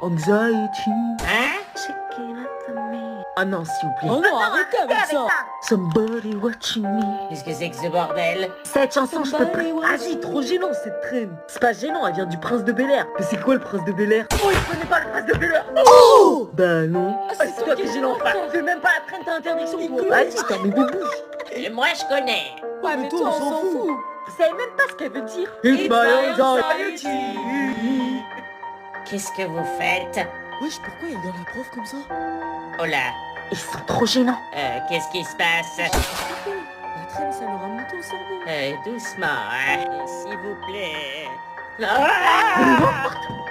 Anxiety. Hein? Ah non, s'il vous plaît. Oh non, arrêtez avec ça. Somebody watching me. Qu'est-ce que c'est que ce bordel? Cette chanson, je peux pas. Somebody Vas-y, trop gênant cette traîne. C'est pas gênant, elle vient du Prince de Bel-Air. Mais c'est quoi le Prince de Bel-Air? Oh, il connaît pas le Prince de Bel-Air. Oh Bah non. Ah, Ah, c'est toi qui es gênant. Bah, fais même pas la traîne, t'as interdiction. Toi. Vas-y, t'as mes bouches. Moi je connais. Ouais, mais toi, on s'en fout. Vous savez même pas ce qu'elle veut dire. It's my anxiety. Qu'est-ce que vous faites? Wesh, pourquoi il regarde la prof comme ça? Oh là, Ils sont trop gênants. qu'est-ce qui se passe? La traîne, ça leur a monté au cerveau. Doucement, hein, s'il vous plaît. Ah!